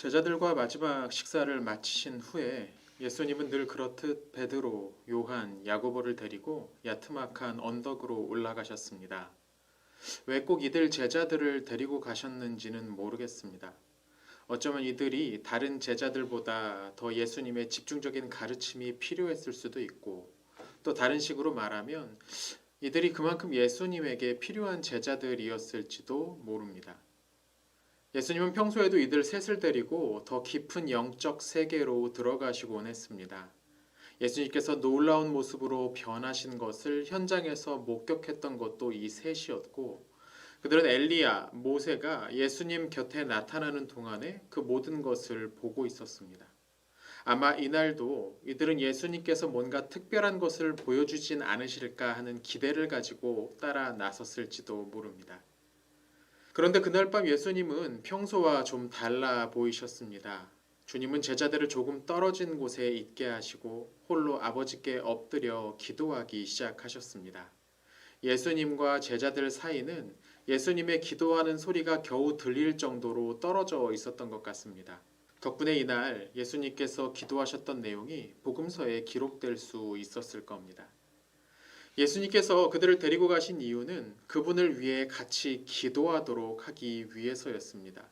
제자들과 마지막 식사를 마치신 후에 예수님은 늘 그렇듯 베드로, 요한, 야고보를 데리고 야트막한 언덕으로 올라가셨습니다. 왜 꼭 이들 제자들을 데리고 가셨는지는 모르겠습니다. 어쩌면 이들이 다른 제자들보다 더 예수님의 집중적인 가르침이 필요했을 수도 있고, 또 다른 식으로 말하면 이들이 그만큼 예수님에게 필요한 제자들이었을지도 모릅니다. 예수님은 평소에도 이들 셋을 데리고 더 깊은 영적 세계로 들어가시곤 했습니다. 예수님께서 놀라운 모습으로 변하신 것을 현장에서 목격했던 것도 이 셋이었고, 그들은 엘리야, 모세가 예수님 곁에 나타나는 동안에 그 모든 것을 보고 있었습니다. 아마 이날도 이들은 예수님께서 뭔가 특별한 것을 보여주진 않으실까 하는 기대를 가지고 따라 나섰을지도 모릅니다. 그런데 그날 밤 예수님은 평소와 좀 달라 보이셨습니다. 주님은 제자들을 조금 떨어진 곳에 있게 하시고 홀로 아버지께 엎드려 기도하기 시작하셨습니다. 예수님과 제자들 사이는 예수님의 기도하는 소리가 겨우 들릴 정도로 떨어져 있었던 것 같습니다. 덕분에 이날 예수님께서 기도하셨던 내용이 복음서에 기록될 수 있었을 겁니다. 예수님께서 그들을 데리고 가신 이유는 그분을 위해 같이 기도하도록 하기 위해서였습니다.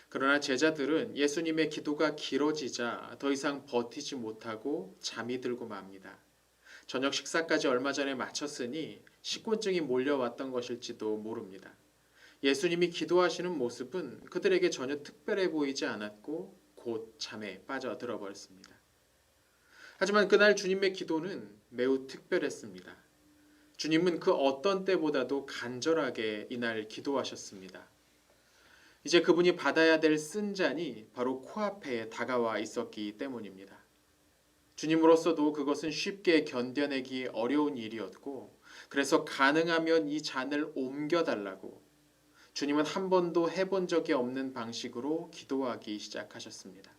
그러나 제자들은 예수님의 기도가 길어지자 더 이상 버티지 못하고 잠이 들고 맙니다. 저녁 식사까지 얼마 전에 마쳤으니 식곤증이 몰려왔던 것일지도 모릅니다. 예수님이 기도하시는 모습은 그들에게 전혀 특별해 보이지 않았고 곧 잠에 빠져들어 버렸습니다. 하지만 그날 주님의 기도는 매우 특별했습니다. 주님은 그 어떤 때보다도 간절하게 이날 기도하셨습니다. 이제 그분이 받아야 될 쓴 잔이 바로 코앞에 다가와 있었기 때문입니다. 주님으로서도 그것은 쉽게 견뎌내기 어려운 일이었고, 그래서 가능하면 이 잔을 옮겨달라고 주님은 한 번도 해본 적이 없는 방식으로 기도하기 시작하셨습니다.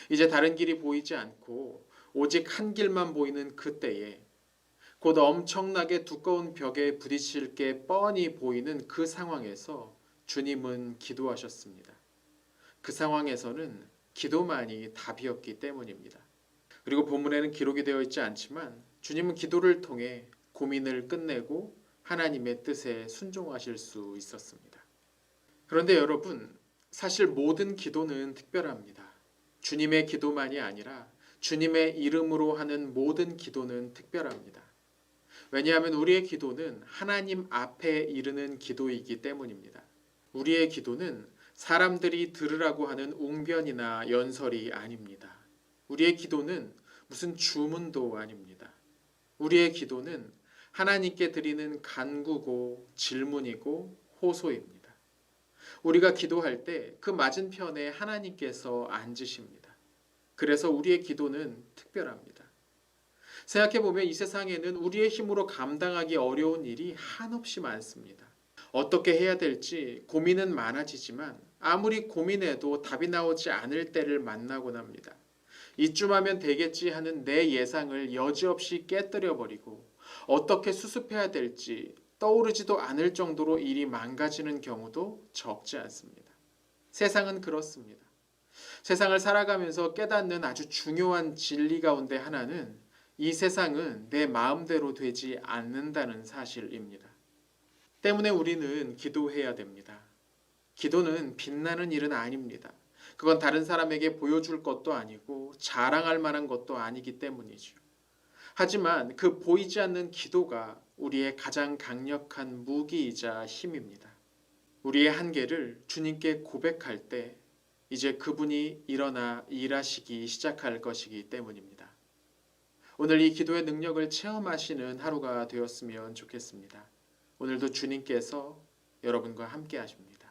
이제 다른 길이 보이지 않고 오직 한 길만 보이는 그때에 곧 엄청나게 두꺼운 벽에 부딪힐 게 뻔히 보이는 그 상황에서 주님은 기도하셨습니다. 그 상황에서는 기도만이 답이었기 때문입니다. 그리고 본문에는 기록이 되어 있지 않지만 주님은 기도를 통해 고민을 끝내고 하나님의 뜻에 순종하실 수 있었습니다. 그런데 여러분, 사실 모든 기도는 특별합니다. 주님의 기도만이 아니라 주님의 이름으로 하는 모든 기도는 특별합니다. 왜냐하면 우리의 기도는 하나님 앞에 이르는 기도이기 때문입니다. 우리의 기도는 사람들이 들으라고 하는 웅변이나 연설이 아닙니다. 우리의 기도는 무슨 주문도 아닙니다. 우리의 기도는 하나님께 드리는 간구고 질문이고 호소입니다. 우리가 기도할 때 그 맞은편에 하나님께서 앉으십니다. 그래서 우리의 기도는 특별합니다. 생각해보면 이 세상에는 우리의 힘으로 감당하기 어려운 일이 한없이 많습니다. 어떻게 해야 될지 고민은 많아지지만 아무리 고민해도 답이 나오지 않을 때를 만나곤 합니다. 이쯤 하면 되겠지 하는 내 예상을 여지없이 깨뜨려버리고 어떻게 수습해야 될지 떠오르지도 않을 정도로 일이 망가지는 경우도 적지 않습니다. 세상은 그렇습니다. 세상을 살아가면서 깨닫는 아주 중요한 진리 가운데 하나는 이 세상은 내 마음대로 되지 않는다는 사실입니다. 때문에 우리는 기도해야 됩니다. 기도는 빛나는 일은 아닙니다. 그건 다른 사람에게 보여줄 것도 아니고 자랑할 만한 것도 아니기 때문이죠. 하지만 그 보이지 않는 기도가 우리의 가장 강력한 무기이자 힘입니다. 우리의 한계를 주님께 고백할 때 이제 그분이 일어나 일하시기 시작할 것이기 때문입니다. 오늘 이 기도의 능력을 체험하시는 하루가 되었으면 좋겠습니다. 오늘도 주님께서 여러분과 함께 하십니다.